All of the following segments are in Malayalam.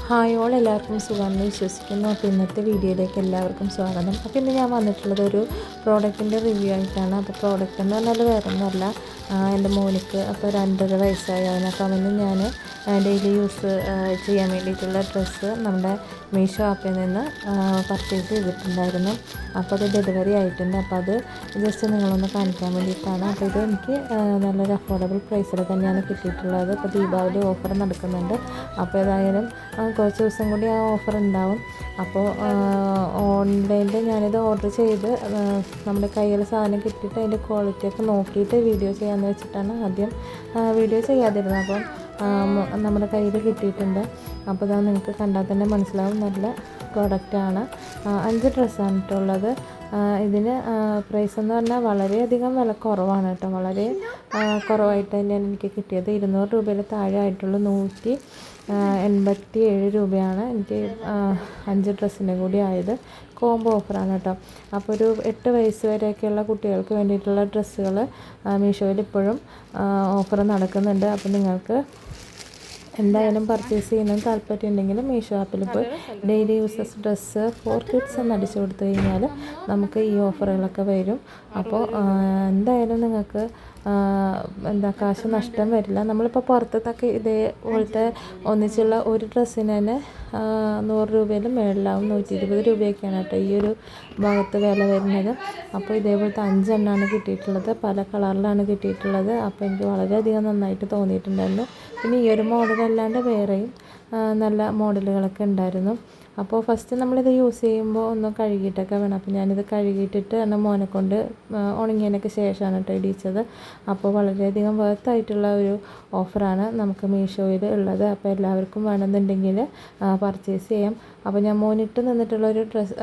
ഹായ് ഓൾ എല്ലാവർക്കും സുഖമാണെന്ന് വിശ്വസിക്കുന്നു. അപ്പോൾ ഇന്നത്തെ വീഡിയോയിലേക്ക് എല്ലാവർക്കും സ്വാഗതം. അപ്പോൾ ഇന്ന് ഞാൻ വന്നിട്ടുള്ളത് ഒരു പ്രോഡക്റ്റിൻ്റെ റിവ്യൂ ആയിട്ടാണ്. അപ്പോൾ പ്രോഡക്റ്റ് എന്ന് പറഞ്ഞാൽ വേറെ ഒന്നുമല്ല, എൻ്റെ മോനിക്ക് അപ്പോൾ 2.5 വയസ്സായി അവന്. അപ്പോൾ അവന് ഞാൻ ഡെയിലി യൂസ് ചെയ്യാൻ വേണ്ടിയിട്ടുള്ള ഡ്രസ്സ് നമ്മുടെ മീഷോ ആപ്പിൽ നിന്ന് പർച്ചേസ് ചെയ്തിട്ടുണ്ടായിരുന്നു. അപ്പോൾ അത് ഡെലിവറി ആയിട്ടുണ്ട്. അപ്പോൾ അത് ജസ്റ്റ് നിങ്ങളൊന്ന് കാണിക്കാൻ വേണ്ടിയിട്ടാണ്. അപ്പോൾ ഇത് എനിക്ക് നല്ലൊരു അഫോർഡബിൾ പ്രൈസിൽ തന്നെയാണ് കിട്ടിയിട്ടുള്ളത്. ഇപ്പോൾ ദീപാവലി ഓഫർ നടക്കുന്നുണ്ട്. അപ്പോൾ ഏതായാലും കുറച്ച് ദിവസം കൂടി ആ ഓഫർ ഉണ്ടാവും. അപ്പോൾ ഓൺലൈനിൽ ഞാനിത് ഓർഡർ ചെയ്ത് നമ്മുടെ കയ്യിൽ സാധനം കിട്ടിയിട്ട് അതിൻ്റെ ക്വാളിറ്റിയൊക്കെ നോക്കിയിട്ട് വീഡിയോ ചെയ്യാമെന്ന് വെച്ചിട്ടാണ് ആദ്യം വീഡിയോ ചെയ്യാതിരുന്നത്. അപ്പം നമ്മുടെ കയ്യിൽ കിട്ടിയിട്ടുണ്ട്. അപ്പോൾ ഇതാ നിങ്ങൾക്ക് കണ്ടാൽ തന്നെ മനസ്സിലാവും, നല്ല പ്രോഡക്റ്റാണ്. 5 ഡ്രസ്സാണ് കേട്ടുള്ളത്. ഇതിന് പ്രൈസ് എന്ന് പറഞ്ഞാൽ വളരെയധികം വില കുറവാണ് കേട്ടോ. വളരെ കുറവായിട്ട് തന്നെയാണ് എനിക്ക് കിട്ടിയത്. 200 രൂപയിൽ താഴെ ആയിട്ടുള്ള 187 രൂപയാണ് എനിക്ക് 5 ഡ്രസ്സിൻ്റെ കൂടി ആയത്. കോംബോ ഓഫറാണ് കേട്ടോ. അപ്പോൾ ഒരു 8 വയസ്സ് വരെയൊക്കെയുള്ള കുട്ടികൾക്ക് വേണ്ടിയിട്ടുള്ള ഡ്രസ്സുകൾ മീഷോയിൽ ഇപ്പോഴും ഓഫർ നടക്കുന്നുണ്ട്. അപ്പോൾ നിങ്ങൾക്ക് എന്തായാലും പർച്ചേസ് ചെയ്യുന്നത് താല്പര്യം ഉണ്ടെങ്കിൽ മീഷോ ആപ്പിൽ പോയി daily uses dress for kids എന്ന് അടിച്ചു കൊടുത്തു കഴിഞ്ഞാൽ നമുക്ക് ഈ ഓഫറുകളൊക്കെ വരും. അപ്പോൾ എന്തായാലും നിങ്ങൾക്ക് കാശ് നഷ്ടം വരില്ല. നമ്മളിപ്പോൾ പുറത്തൊക്കെ ഇതേപോലത്തെ ഒന്നിച്ചുള്ള ഒരു ഡ്രസ്സിന് തന്നെ 100 രൂപയിൽ മേളിലാവും. 120 രൂപയൊക്കെയാണ് കേട്ടോ ഈ ഒരു ഭാഗത്ത് വില വരുന്നത്. അപ്പോൾ ഇതേപോലത്തെ 5 എണ്ണമാണ് കിട്ടിയിട്ടുള്ളത്. പല കളറിലാണ് കിട്ടിയിട്ടുള്ളത്. അപ്പോൾ എനിക്ക് വളരെയധികം നന്നായിട്ട് തോന്നിയിട്ടുണ്ടായിരുന്നു. പിന്നെ ഈ ഒരു മോഡലല്ലാണ്ട് വേറെയും നല്ല മോഡലുകളൊക്കെ ഉണ്ടായിരുന്നു. അപ്പോൾ ഫസ്റ്റ് നമ്മളിത് യൂസ് ചെയ്യുമ്പോൾ ഒന്ന് കഴുകിയിട്ടൊക്കെ വേണം. അപ്പോൾ ഞാനിത് കഴുകിയിട്ടിട്ട് മോനെ കൊണ്ട് ഉണങ്ങിയതിനൊക്കെ ശേഷമാണ് കേട്ടോ ഇടിച്ചത്. അപ്പോൾ വളരെയധികം വർത്തായിട്ടുള്ള ഒരു ഓഫറാണ് നമുക്ക് മീഷോയിൽ ഉള്ളത്. അപ്പോൾ എല്ലാവർക്കും വേണമെന്നുണ്ടെങ്കിൽ പർച്ചേസ് ചെയ്യാം. അപ്പോൾ ഞാൻ മോനിട്ട് നിന്നിട്ടുള്ളൊരു ഡ്രസ്സ്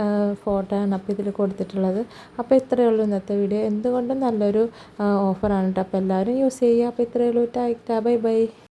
ഫോട്ടോ ആണ് അപ്പോൾ ഇതിൽ കൊടുത്തിട്ടുള്ളത്. അപ്പോൾ ഇത്രയേ ഉള്ളൂ ഇന്നത്തെ വീഡിയോ. എന്തുകൊണ്ടും നല്ലൊരു ഓഫറാണ് കേട്ടോ. അപ്പോൾ എല്ലാവരും യൂസ് ചെയ്യുക. അപ്പോൾ ഇത്രയേ ഉള്ളൂ. Tata, bye bye.